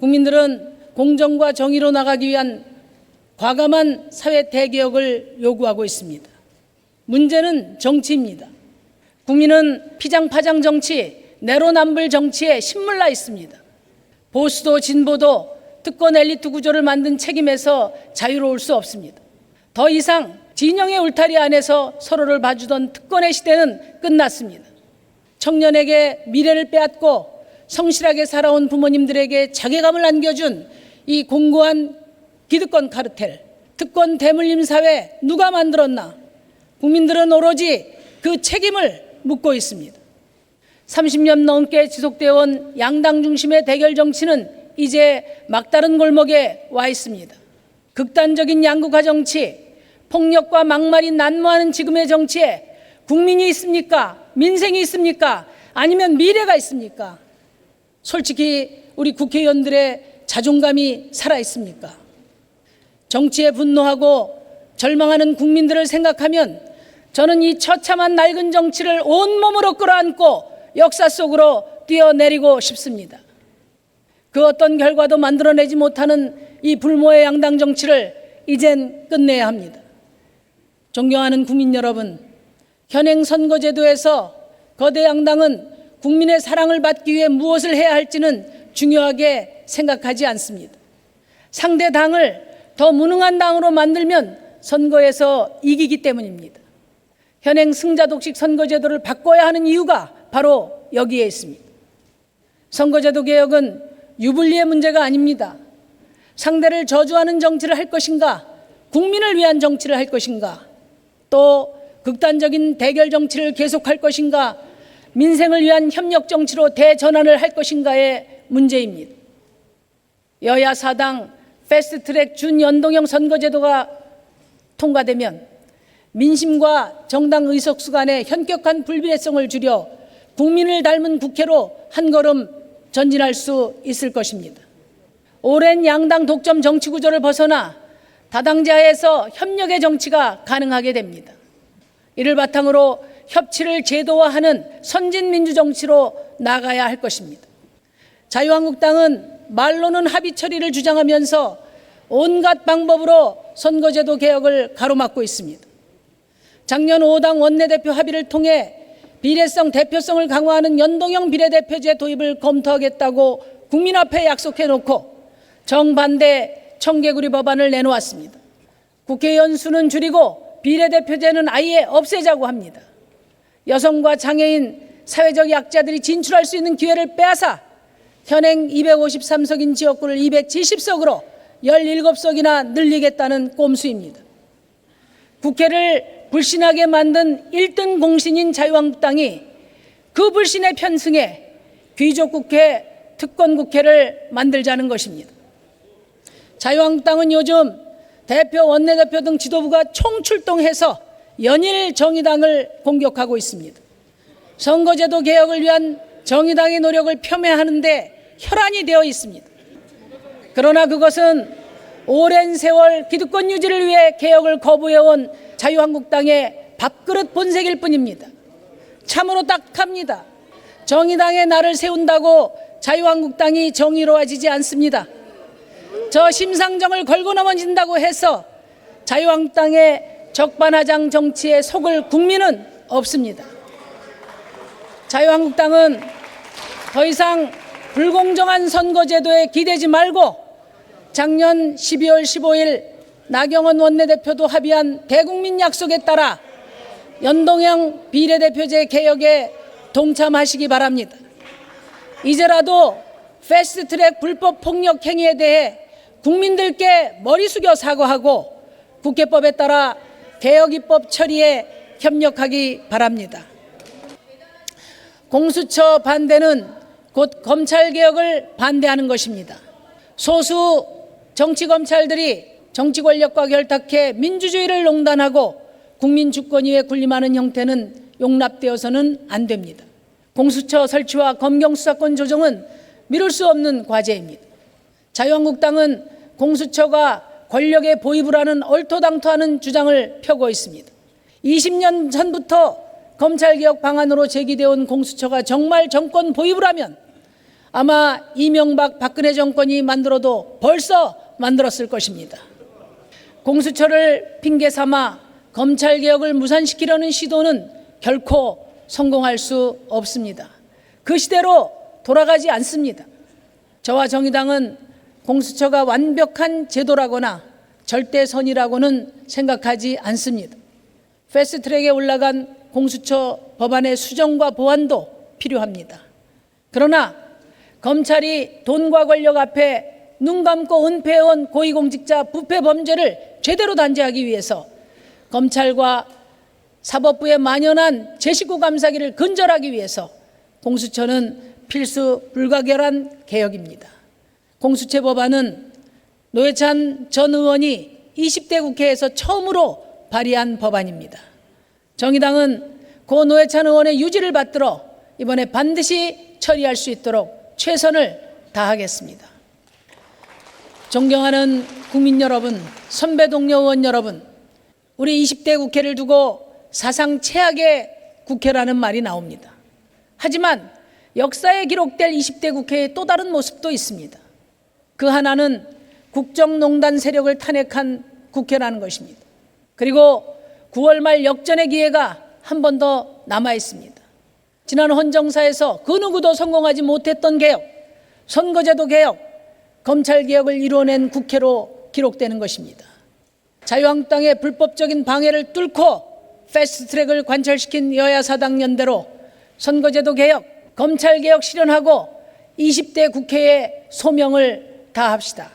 국민들은 공정과 정의로 나가기 위한 과감한 사회 대개혁을 요구하고 있습니다. 문제는 정치입니다. 국민은 피장파장 정치, 내로남불 정치에 신물나 있습니다. 보수도 진보도 특권 엘리트 구조를 만든 책임에서 자유로울 수 없습니다. 더 이상 진영의 울타리 안에서 서로를 봐주던 특권의 시대는 끝났습니다. 청년에게 미래를 빼앗고 성실하게 살아온 부모님들에게 자괴감을 안겨준 이 공고한 기득권 카르텔, 특권 대물림 사회 누가 만들었나? 국민들은 오로지 그 책임을 묻고 있습니다. 30년 넘게 지속되어 온 양당 중심의 대결 정치는 이제 막다른 골목에 와 있습니다. 극단적인 양극화 정치, 폭력과 막말이 난무하는 지금의 정치에 국민이 있습니까? 민생이 있습니까? 아니면 미래가 있습니까? 솔직히 우리 국회의원들의 자존감이 살아있습니까? 정치에 분노하고 절망하는 국민들을 생각하면 저는 이 처참한 낡은 정치를 온몸으로 끌어안고 역사 속으로 뛰어내리고 싶습니다. 그 어떤 결과도 만들어내지 못하는 이 불모의 양당 정치를 이젠 끝내야 합니다. 존경하는 국민 여러분, 현행 선거제도에서 거대 양당은 국민의 사랑을 받기 위해 무엇을 해야 할지는 중요하게 생각하지 않습니다. 상대 당을 더 무능한 당으로 만들면 선거에서 이기기 때문입니다. 현행 승자 독식 선거제도를 바꿔야 하는 이유가 바로 여기에 있습니다. 선거제도 개혁은 유불리의 문제가 아닙니다. 상대를 저주하는 정치를 할 것인가, 국민을 위한 정치를 할 것인가, 또 극단적인 대결 정치를 계속할 것인가, 민생을 위한 협력 정치로 대전환을 할 것인가의 문제입니다. 여야 사당 패스트트랙 준연동형 선거제도가 통과되면 민심과 정당 의석수 간의 현격한 불비례성을 줄여 국민을 닮은 국회로 한 걸음 전진할 수 있을 것입니다. 오랜 양당 독점 정치 구조를 벗어나 다당제하에서 협력의 정치가 가능하게 됩니다. 이를 바탕으로 협치를 제도화하는 선진민주 정치로 나가야 할 것입니다. 자유한국당은 말로는 합의 처리를 주장하면서 온갖 방법으로 선거제도 개혁을 가로막고 있습니다. 작년 5당 원내대표 합의를 통해 비례성, 대표성을 강화하는 연동형 비례대표제 도입을 검토하겠다고 국민 앞에 약속해놓고 정반대 청개구리 법안을 내놓았습니다. 국회의원 수는 줄이고 비례대표제는 아예 없애자고 합니다. 여성과 장애인, 사회적 약자들이 진출할 수 있는 기회를 빼앗아 현행 253석인 지역구를 270석으로 17석이나 늘리겠다는 꼼수입니다. 국회를 불신하게 만든 1등 공신인 자유한국당이 그 불신에 편승해 귀족국회, 특권국회를 만들자는 것입니다. 자유한국당은 요즘 대표, 원내대표 등 지도부가 총출동해서 연일 정의당을 공격하고 있습니다. 선거제도 개혁을 위한 정의당의 노력을 폄훼하는데 혈안이 되어 있습니다. 그러나 그것은 오랜 세월 기득권 유지를 위해 개혁을 거부해온 자유한국당의 밥그릇 본색일 뿐입니다. 참으로 딱합니다. 정의당의 날을 세운다고 자유한국당이 정의로워지지 않습니다. 저 심상정을 걸고 넘어진다고 해서 자유한국당의 적반하장 정치에 속을 국민은 없습니다. 자유한국당은 더 이상 불공정한 선거제도에 기대지 말고 작년 12월 15일 나경원 원내대표도 합의한 대국민 약속에 따라 연동형 비례대표제 개혁에 동참하시기 바랍니다. 이제라도 패스트트랙 불법 폭력 행위에 대해 국민들께 머리 숙여 사과하고 국회법에 따라 개혁 입법 처리에 협력하기 바랍니다. 공수처 반대는 곧 검찰개혁을 반대하는 것입니다. 소수 정치검찰들이 정치 권력과 결탁해 민주주의를 농단하고 국민 주권 위에 군림하는 형태는 용납되어서는 안 됩니다. 공수처 설치와 검경 수사권 조정은 미룰 수 없는 과제입니다. 자유한국당은 공수처가 권력의 보입을 하는 얼토당토하는 주장을 펴고 있습니다. 20년 전부터 검찰개혁 방안으로 제기되어 온 공수처가 정말 정권 보입을 하면 아마 이명박 박근혜 정권이 만들어도 벌써 만들었을 것입니다. 공수처를 핑계 삼아 검찰개혁을 무산시키려는 시도는 결코 성공할 수 없습니다. 그 시대로 돌아가지 않습니다. 저와 정의당은 공수처가 완벽한 제도라거나 절대선이라고는 생각하지 않습니다. 패스트트랙에 올라간 공수처 법안의 수정과 보완도 필요합니다. 그러나 검찰이 돈과 권력 앞에 눈 감고 은폐해온 고위공직자 부패 범죄를 제대로 단죄하기 위해서 검찰과 사법부에 만연한 제19 감사기를 근절하기 위해서 공수처는 필수 불가결한 개혁입니다. 공수처 법안은 노회찬 전 의원이 20대 국회에서 처음으로 발의한 법안입니다. 정의당은 고 노회찬 의원의 유지를 받들어 이번에 반드시 처리할 수 있도록 최선을 다하겠습니다. 존경하는 국민 여러분, 선배 동료 의원 여러분, 우리 20대 국회를 두고 사상 최악의 국회라는 말이 나옵니다. 하지만 역사에 기록될 20대 국회의 또 다른 모습도 있습니다. 그 하나는 국정농단 세력을 탄핵한 국회라는 것입니다. 그리고 9월 말 역전의 기회가 한 번 더 남아 있습니다. 지난 헌정사에서 그 누구도 성공하지 못했던 개혁, 선거제도 개혁, 검찰개혁을 이뤄낸 국회로 기록되는 것입니다. 자유한국당의 불법적인 방해를 뚫고 패스트트랙을 관철시킨 여야 사당 연대로 선거제도 개혁, 검찰개혁 실현하고 20대 국회의 소명을 다합시다.